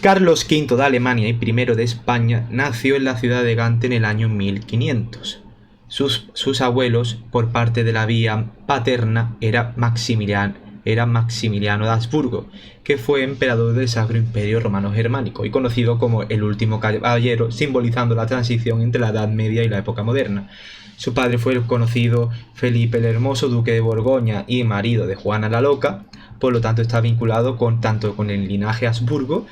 Carlos V de Alemania y I de España nació en la ciudad de Gante en el año 1500. Sus abuelos, por parte de la vía paterna, era Maximiliano de Habsburgo, que fue emperador del Sacro Imperio Romano Germánico y conocido como el último caballero, simbolizando la transición entre la Edad Media y la época moderna. Su padre fue el conocido Felipe el Hermoso, duque de Borgoña y marido de Juana la Loca, por lo tanto está vinculado tanto con el linaje Habsburgo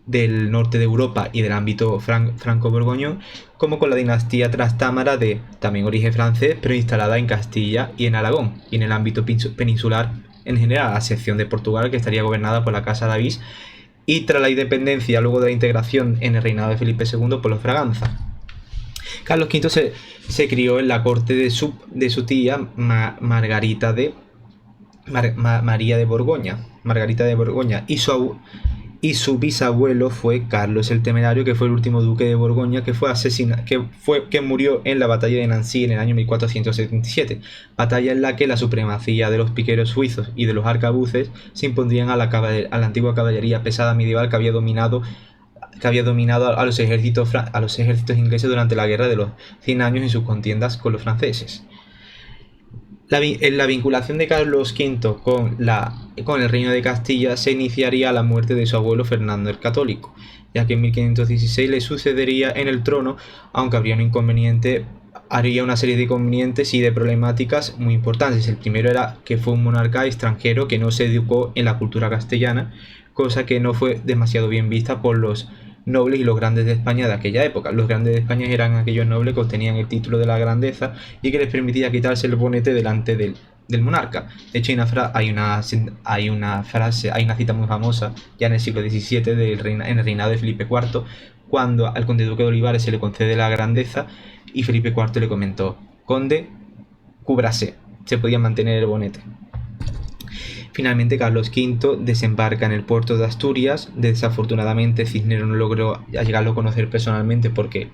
del norte de Europa y del ámbito franco-borgoñón, como con la dinastía Trastámara de también origen francés, pero instalada en Castilla y en Aragón, y en el ámbito peninsular en general, a excepción de Portugal, que estaría gobernada por la Casa de Avís, y tras la independencia, luego de la integración en el reinado de Felipe II por los Fraganza. Carlos V se crió en la corte de su tía Margarita de María de Borgoña, Margarita de Borgoña, y su bisabuelo fue Carlos el Temerario, que fue el último duque de Borgoña, que murió en la batalla de Nancy en el año 1477, batalla en la que la supremacía de los piqueros suizos y de los arcabuces se impondrían a la antigua caballería pesada medieval que había dominado a los ejércitos ingleses durante la guerra de los 100 años en sus contiendas con los franceses. En la vinculación de Carlos V con el reino de Castilla se iniciaría a la muerte de su abuelo Fernando el Católico, ya que en 1516 le sucedería en el trono, aunque haría una serie de inconvenientes y de problemáticas muy importantes. El primero era que fue un monarca extranjero que no se educó en la cultura castellana, cosa que no fue demasiado bien vista por los nobles y los grandes de España de aquella época. Los grandes de España eran aquellos nobles que obtenían el título de la grandeza y que les permitía quitarse el bonete delante del monarca. De hecho, hay una cita muy famosa ya en el siglo XVII en el reinado de Felipe IV, cuando al conde duque de Olivares se le concede la grandeza y Felipe IV le comentó: conde, cúbrase, se podía mantener el bonete. Finalmente, Carlos V desembarca en el puerto de Asturias. Desafortunadamente, Cisneros no logró llegarlo a conocer personalmente porque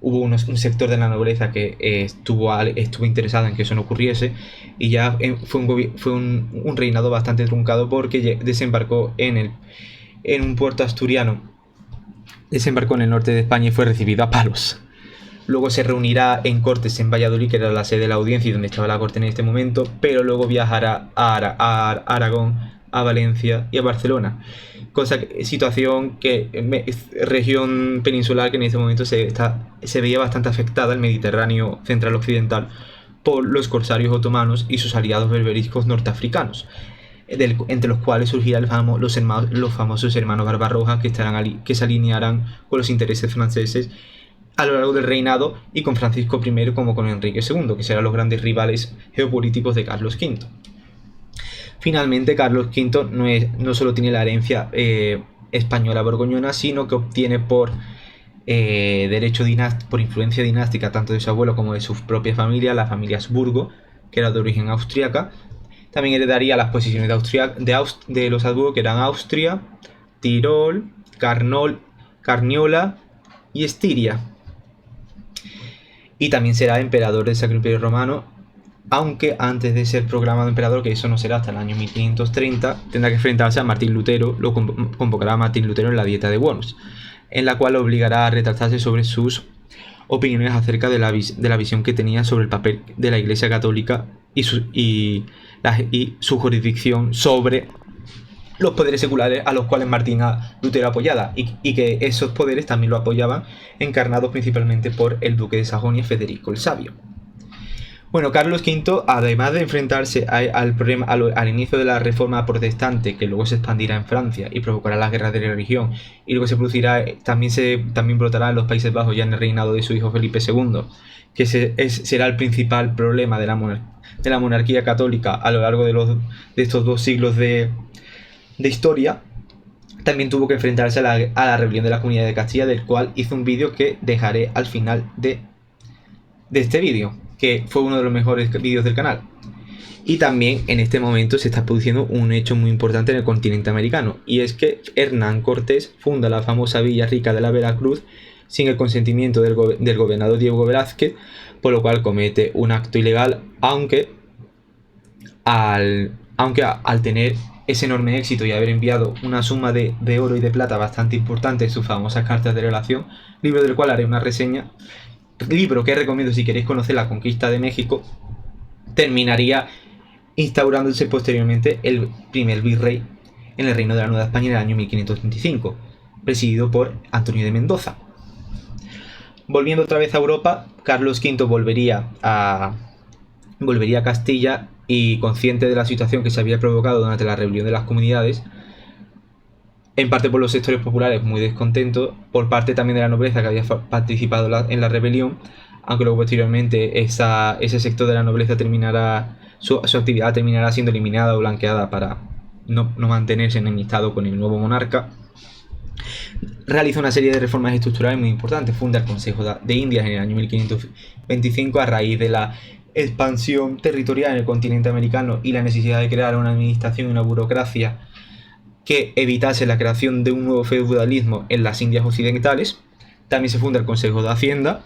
hubo un sector de la nobleza que estuvo interesado en que eso no ocurriese, y ya fue un reinado bastante truncado porque desembarcó en un puerto asturiano, desembarcó en el norte de España y fue recibido a palos. Luego se reunirá en Cortes en Valladolid, que era la sede de la audiencia y donde estaba la corte en este momento, pero luego viajará a Aragón, a Valencia y a Barcelona. Región peninsular que en este momento se veía bastante afectada, el Mediterráneo central occidental, por los corsarios otomanos y sus aliados berberiscos norteafricanos, entre los cuales surgirán los famosos hermanos Barbarroja, que se alinearán con los intereses franceses a lo largo del reinado, y con Francisco I como con Enrique II, que serán los grandes rivales geopolíticos de Carlos V. Finalmente, Carlos V no solo tiene la herencia española borgoñona, sino que obtiene por influencia dinástica tanto de su abuelo como de su propia familia, la familia Habsburgo, que era de origen austriaca. También heredaría las posiciones de los Habsburgo, que eran Austria, Tirol, Carniola y Estiria. Y también será emperador del Sacro Imperio Romano, aunque antes de ser proclamado emperador, que eso no será hasta el año 1530, tendrá que enfrentarse a Martín Lutero. Lo convocará a Martín Lutero en la Dieta de Worms, en la cual lo obligará a retractarse sobre sus opiniones acerca de la visión que tenía sobre el papel de la Iglesia Católica y su jurisdicción sobre los poderes seculares a los cuales Martín Lutero apoyaba, y que esos poderes también lo apoyaban, encarnados principalmente por el duque de Sajonia, Federico el Sabio. Bueno, Carlos V, además de enfrentarse al inicio de la reforma protestante, que luego se expandirá en Francia y provocará las guerras de religión, y luego se producirá, también brotará en los Países Bajos ya en el reinado de su hijo Felipe II, que será el principal problema de la monarquía católica a lo largo de estos 2 siglos de historia. También tuvo que enfrentarse a la rebelión de la Comunidad de Castilla, del cual hizo un vídeo que dejaré al final de este vídeo, que fue uno de los mejores vídeos del canal. Y también en este momento se está produciendo un hecho muy importante en el continente americano, y es que Hernán Cortés funda la famosa Villa Rica de la Veracruz sin el consentimiento del gobernador Diego Velázquez, por lo cual comete un acto ilegal, aunque al tener ese enorme éxito y haber enviado una suma de oro y de plata bastante importante en sus famosas cartas de relación, libro del cual haré una reseña, libro que recomiendo si queréis conocer la conquista de México, terminaría instaurándose posteriormente el primer virrey en el reino de la Nueva España en el año 1525, presidido por Antonio de Mendoza. Volviendo otra vez a Europa, Carlos V volvería a Castilla y, consciente de la situación que se había provocado durante la rebelión de las comunidades, en parte por los sectores populares muy descontentos, por parte también de la nobleza que había participado en la rebelión, aunque luego posteriormente ese sector de la nobleza su actividad terminará siendo eliminada o blanqueada para no mantenerse enemistado con el nuevo monarca. Realiza una serie de reformas estructurales muy importantes. Funda el Consejo de Indias en el año 1525 a raíz de la expansión territorial en el continente americano y la necesidad de crear una administración y una burocracia que evitase la creación de un nuevo feudalismo en las Indias occidentales. También se funda el Consejo de Hacienda,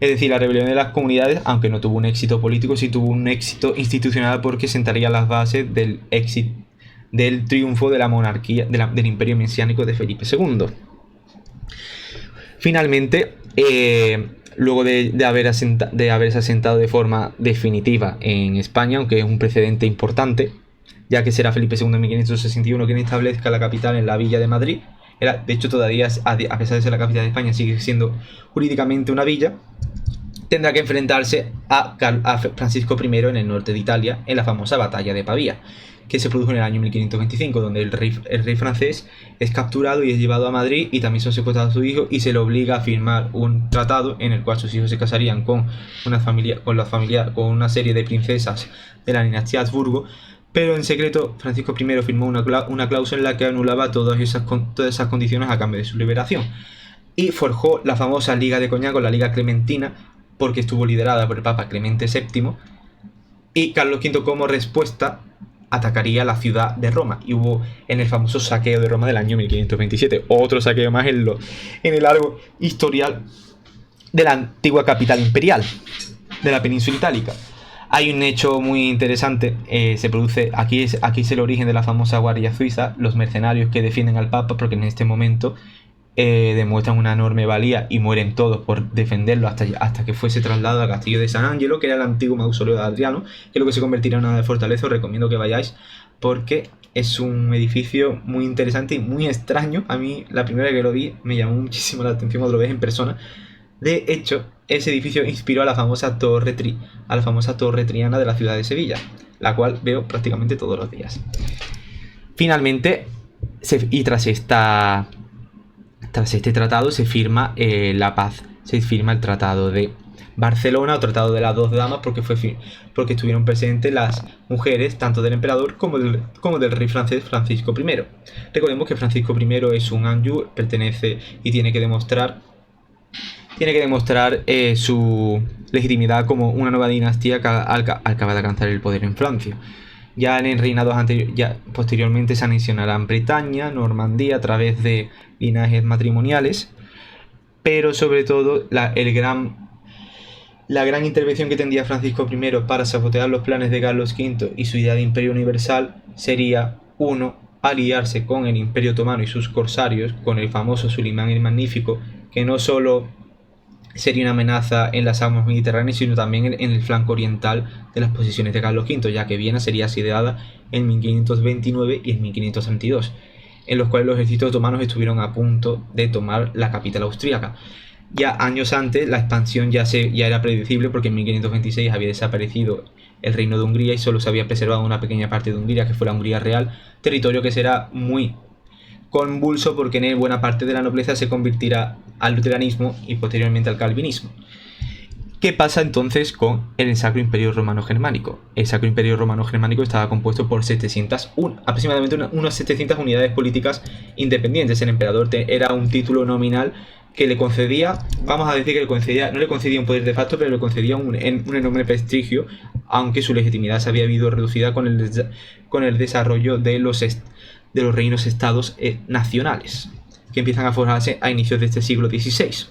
es decir, la rebelión de las comunidades, aunque no tuvo un éxito político, sí tuvo un éxito institucional porque sentaría las bases del triunfo de la monarquía, del imperio mesiánico de Felipe II. Finalmente, luego de haberse asentado de forma definitiva en España, aunque es un precedente importante, ya que será Felipe II en 1561 quien establezca la capital en la villa de Madrid. De hecho, todavía, a pesar de ser la capital de España, sigue siendo jurídicamente una villa. Tendrá que enfrentarse a Francisco I en el norte de Italia, en la famosa batalla de Pavía, que se produjo en el año 1525, donde el rey francés es capturado y es llevado a Madrid, y también son secuestrados a su hijo y se le obliga a firmar un tratado en el cual sus hijos se casarían con una serie de princesas de la dinastía Habsburgo, pero en secreto Francisco I firmó una cláusula en la que anulaba todas esas condiciones a cambio de su liberación, y forjó la famosa Liga de Coñac, la Liga Clementina, porque estuvo liderada por el Papa Clemente VII, y Carlos V, como respuesta, atacaría la ciudad de Roma, y hubo en el famoso saqueo de Roma del año 1527, otro saqueo más en el largo historial de la antigua capital imperial de la península itálica. Hay un hecho muy interesante, se produce aquí es el origen de la famosa Guardia Suiza, los mercenarios que defienden al Papa, porque en este momento demuestran una enorme valía y mueren todos por defenderlo hasta que fuese trasladado al castillo de San Angelo, que era el antiguo mausoleo de Adriano, que es lo que se convertirá en una fortaleza. Os recomiendo que vayáis porque es un edificio muy interesante y muy extraño. A mí la primera vez que lo vi me llamó muchísimo la atención cuando lo ves en persona. De hecho, ese edificio inspiró a la famosa torre triana de la ciudad de Sevilla, la cual veo prácticamente todos los días. Finalmente, tras este tratado se firma la paz, se firma el Tratado de Barcelona o Tratado de las Dos Damas, porque estuvieron presentes las mujeres tanto del emperador como del rey francés Francisco I. Recordemos que Francisco I es un Anjou, pertenece y tiene que demostrar su legitimidad como una nueva dinastía que acaba de alcanzar el poder en Francia. Ya en reinados anteriores, posteriormente se anexionarán Bretaña, Normandía a través de linajes matrimoniales, pero sobre todo la gran intervención que tendría Francisco I para sabotear los planes de Carlos V y su idea de imperio universal sería, uno, aliarse con el Imperio Otomano y sus corsarios, con el famoso Sulimán el Magnífico, que no solo sería una amenaza en las aguas mediterráneas, sino también en el flanco oriental de las posiciones de Carlos V, ya que Viena sería asediada en 1529 y en 1532, en los cuales los ejércitos otomanos estuvieron a punto de tomar la capital austríaca. Ya años antes la expansión ya era predecible, porque en 1526 había desaparecido el reino de Hungría y solo se había preservado una pequeña parte de Hungría, que fue la Hungría real, territorio que será muy convulso porque en él buena parte de la nobleza se convertirá al luteranismo y posteriormente al calvinismo. ¿Qué pasa entonces con el Sacro Imperio Romano Germánico? El Sacro Imperio Romano Germánico estaba compuesto por aproximadamente unas 700 unidades políticas independientes. El emperador era un título nominal que le concedía, vamos a decir que no le concedía un poder de facto, pero le concedía un enorme prestigio, aunque su legitimidad se había visto reducida con el desarrollo de los reinos-estados nacionales, que empiezan a forjarse a inicios de este siglo XVI.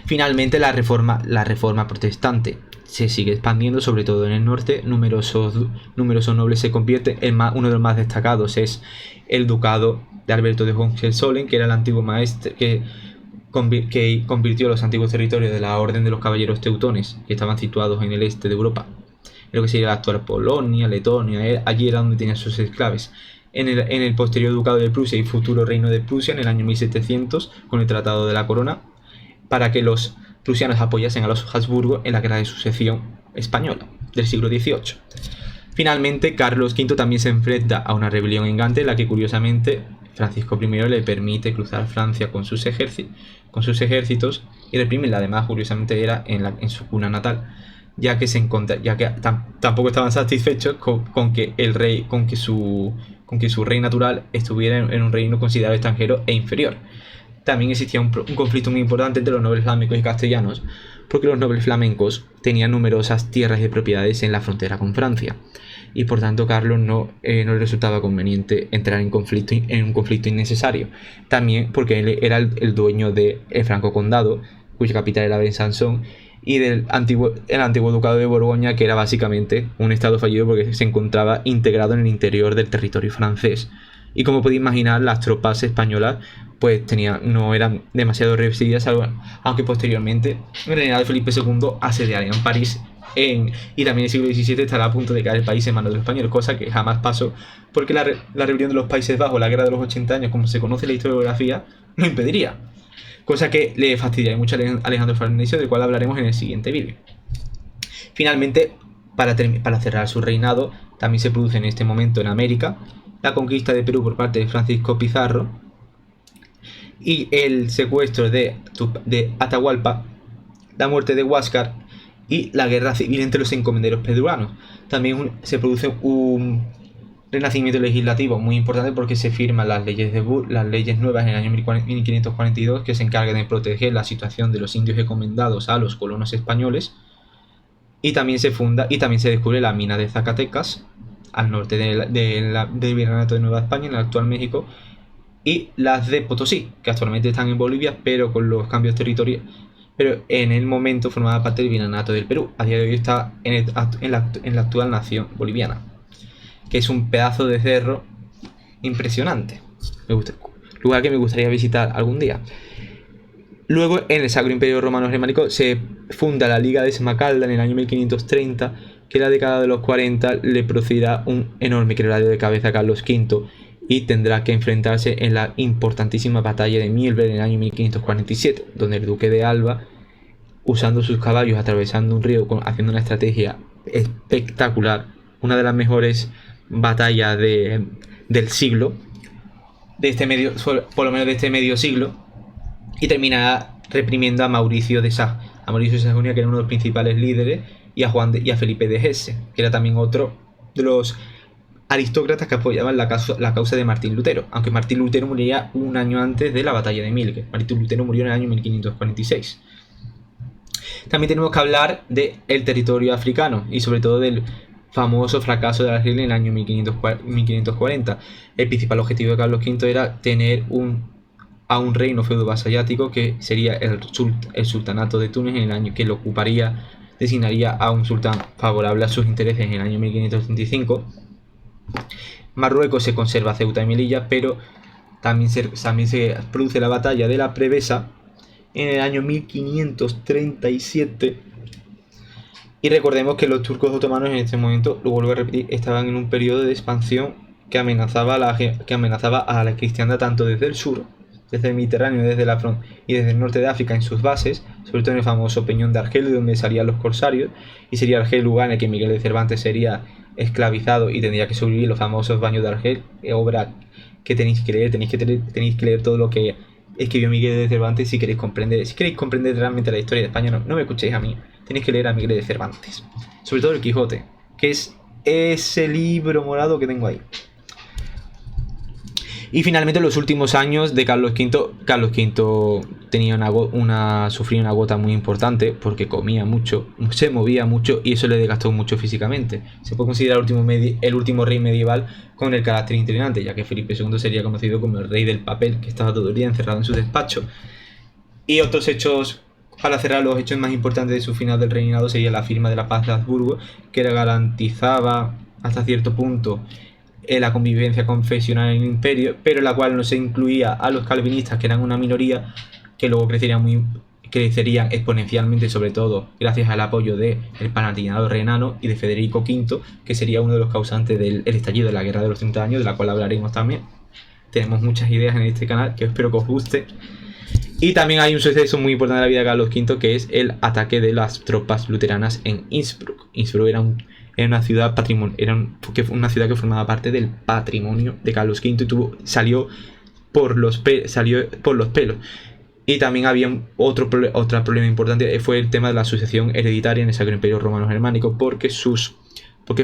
Finalmente, la reforma protestante se sigue expandiendo, sobre todo en el norte. Numerosos nobles se convierten. Uno de los más destacados es el ducado de Alberto de Hohenzollern, que era el antiguo maestre que convirtió los antiguos territorios de la Orden de los Caballeros Teutones, que estaban situados en el este de Europa, en lo que sería la actual Polonia, Letonia. Allí era donde tenían sus esclaves. En el posterior ducado de Prusia y futuro reino de Prusia, en el año 1700, con el Tratado de la Corona, para que los prusianos apoyasen a los Habsburgo en la guerra de sucesión española del siglo XVIII. Finalmente, Carlos V también se enfrenta a una rebelión en Gante, en la que curiosamente Francisco I le permite cruzar Francia con sus ejércitos y reprimirla. Además, curiosamente era en su cuna natal, ya que tampoco estaban satisfechos con que su rey natural estuviera en un reino considerado extranjero e inferior. También existía un conflicto muy importante entre los nobles flamencos y castellanos, porque los nobles flamencos tenían numerosas tierras y propiedades en la frontera con Francia, y por tanto Carlos no le resultaba conveniente entrar en un conflicto innecesario. También porque él era el dueño del Franco Condado, cuya capital era Besançon, y el antiguo ducado de Borgoña, que era básicamente un estado fallido porque se encontraba integrado en el interior del territorio francés. Y como podéis imaginar, las tropas españolas pues no eran demasiado resistidas, aunque posteriormente el reinado de Felipe II asediarían París, y también en el siglo XVII estará a punto de caer el país en manos de los españoles, cosa que jamás pasó, porque la rebelión de los Países Bajos, la guerra de los 80 años, como se conoce en la historiografía, lo impediría, cosa que le fastidiaría mucho a Alejandro Farnesio, del cual hablaremos en el siguiente vídeo. Finalmente, para cerrar su reinado, también se produce en este momento en América la conquista de Perú por parte de Francisco Pizarro y el secuestro de Atahualpa, la muerte de Huáscar y la guerra civil entre los encomenderos peruanos. También se produce un renacimiento legislativo muy importante, porque se firman las leyes nuevas en el año 1542, que se encargan de proteger la situación de los indios encomendados a los colonos españoles, y también se descubre la mina de Zacatecas al norte del Virreinato de Nueva España, en el actual México, y las de Potosí, que actualmente están en Bolivia, pero con los cambios territoriales. Pero en el momento formaba parte del Virreinato del Perú. A día de hoy está en la actual nación boliviana, que es un pedazo de cerro impresionante. Lugar que me gustaría visitar algún día. Luego, en el Sacro Imperio Romano Germánico, se funda la Liga de Esmacalda en el año 1530, que en la década de los 40 le producirá un enorme quebradero de cabeza a Carlos V, y tendrá que enfrentarse en la importantísima batalla de Mielver en el año 1547, donde el duque de Alba, usando sus caballos atravesando un río, haciendo una estrategia espectacular, una de las mejores batallas del siglo, por lo menos de este medio siglo, y terminará reprimiendo a Mauricio de Sajonia, que era uno de los principales líderes, y a Felipe de Hesse, que era también otro de los aristócratas que apoyaban la causa de Martín Lutero, aunque Martín Lutero muriría un año antes de la batalla de Mielke. Martín Lutero murió en el año 1546. También tenemos que hablar del territorio africano, y sobre todo del famoso fracaso de Argelia en el año 1540. El principal objetivo de Carlos V era tener un reino feudo-vasallático, que sería el sultanato de Túnez, en el año que lo ocuparía, designaría a un sultán favorable a sus intereses en el año 1535. Marruecos se conserva Ceuta y Melilla, pero también se produce la batalla de la Prevesa en el año 1537. Y recordemos que los turcos otomanos en este momento, lo vuelvo a repetir, estaban en un periodo de expansión que amenazaba a la cristiandad tanto desde el sur, desde el Mediterráneo, y desde el norte de África en sus bases, sobre todo en el famoso Peñón de Argel, de donde salían los corsarios, y sería Argel el lugar en el que Miguel de Cervantes sería esclavizado y tendría que sobrevivir los famosos baños de Argel, obra que tenéis que leer todo lo que escribió Miguel de Cervantes si queréis comprender realmente la historia de España. No me escuchéis a mí, tenéis que leer a Miguel de Cervantes, sobre todo el Quijote, que es ese libro morado que tengo ahí. Y finalmente, en los últimos años de Carlos V sufría una gota muy importante, porque comía mucho, se movía mucho, y eso le desgastó mucho físicamente. Se puede considerar el último rey medieval con el carácter intrigante, ya que Felipe II sería conocido como el rey del papel, que estaba todo el día encerrado en su despacho. Y otros hechos Para cerrar, los hechos más importantes de su final del reinado sería la firma de la paz de Habsburgo, que garantizaba hasta cierto punto la convivencia confesional en el imperio, pero en la cual no se incluía a los calvinistas, que eran una minoría que luego crecerían exponencialmente, sobre todo gracias al apoyo del Palatinado renano y de Federico V, que sería uno de los causantes del estallido de la Guerra de los 30 años, de la cual hablaremos también. Tenemos muchas ideas en este canal que espero que os guste. Y también hay un suceso muy importante de la vida de Carlos V, que es el ataque de las tropas luteranas en Innsbruck. Innsbruck era una ciudad una ciudad que formaba parte del patrimonio de Carlos V y salió por los pelos. Y también había otro problema importante, fue el tema de la sucesión hereditaria en el Sacro Imperio Romano Germánico, porque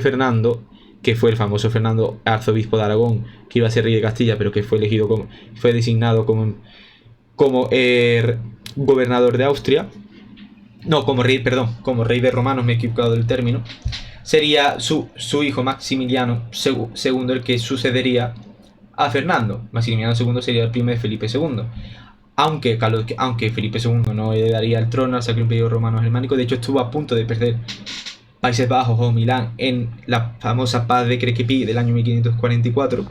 Fernando, que fue el famoso Fernando, arzobispo de Aragón, que iba a ser rey de Castilla, pero que fue designado como gobernador de Austria, como rey de Romanos, me he equivocado del término, sería su hijo Maximiliano II el que sucedería a Fernando. Maximiliano II sería el primo de Felipe II. Aunque Felipe II no heredaría el trono al Sacro Imperio Romano Germánico, de hecho estuvo a punto de perder Países Bajos o Milán en la famosa paz de Crequepí del año 1544,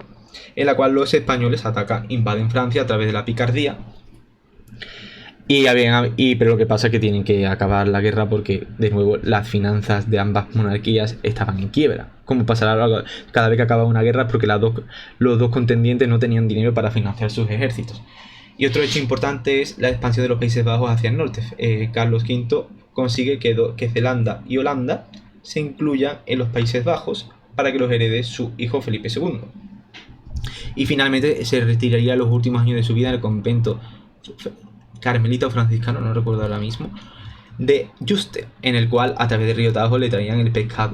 en la cual los españoles invaden Francia a través de la picardía. Pero lo que pasa es que tienen que acabar la guerra porque, de nuevo, las finanzas de ambas monarquías estaban en quiebra. Como pasará cada vez que acaba una guerra, porque los dos contendientes no tenían dinero para financiar sus ejércitos. Y otro hecho importante es la expansión de los Países Bajos hacia el norte. Carlos V consigue que Zelanda y Holanda se incluyan en los Países Bajos para que los herede su hijo Felipe II. Y finalmente se retiraría los últimos años de su vida en el convento carmelita o franciscano, no recuerdo ahora mismo, de Yuste, en el cual a través del río Tajo le traían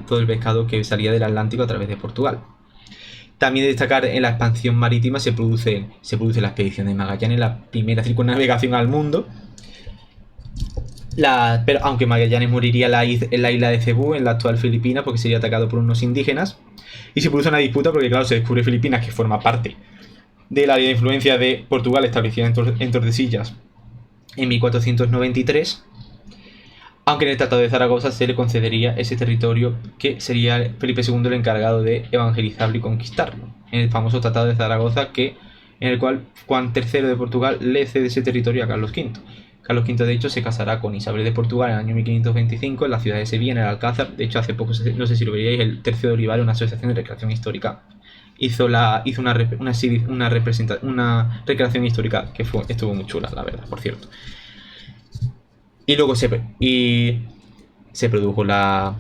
todo el pescado que salía del Atlántico a través de Portugal. También destacar en la expansión marítima se produce la expedición de Magallanes, la primera circunnavegación al mundo. Pero aunque Magallanes moriría en la isla de Cebú, en la actual Filipinas, porque sería atacado por unos indígenas. Y se produce una disputa porque, claro, se descubre Filipinas, que forma parte del área de influencia de Portugal, establecida en Tordesillas en 1493. Aunque en el Tratado de Zaragoza se le concedería ese territorio, que sería Felipe II el encargado de evangelizarlo y conquistarlo. En el famoso Tratado de Zaragoza, en el cual Juan III de Portugal le cede ese territorio a Carlos V. Carlos V, de hecho, se casará con Isabel de Portugal en el año 1525 en la ciudad de Sevilla, en el Alcázar. De hecho, hace poco, no sé si lo veríais, el Tercio de Olivares, una asociación de recreación histórica, hizo una recreación histórica que estuvo muy chula, la verdad, por cierto. Y luego se produjo la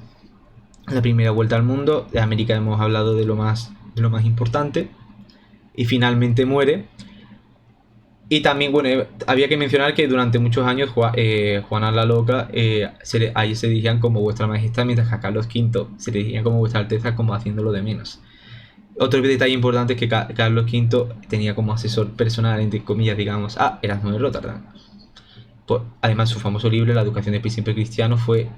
primera vuelta al mundo. De América hemos hablado de lo más importante. Y finalmente muere. Y también, bueno, había que mencionar que durante muchos años Juana la Loca, ahí se dirigían como Vuestra Majestad, mientras que a Carlos V se le dirigían como Vuestra Alteza, como haciéndolo de menos. Otro detalle importante es que Carlos V tenía como asesor personal, entre comillas, digamos, a Erasmo de Rotterdam. Además, su famoso libro, La educación del príncipe cristiano, fue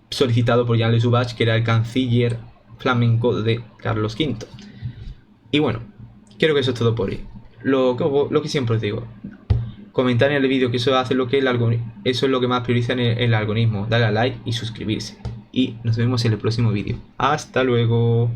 solicitado por Jan Le Sauvage, que era el canciller flamenco de Carlos V. Y bueno, creo que eso es todo por hoy. Lo que siempre os digo, comentar en el vídeo, que eso es lo que más prioriza en el algoritmo. Dale a like y suscribirse. Y nos vemos en el próximo vídeo. Hasta luego.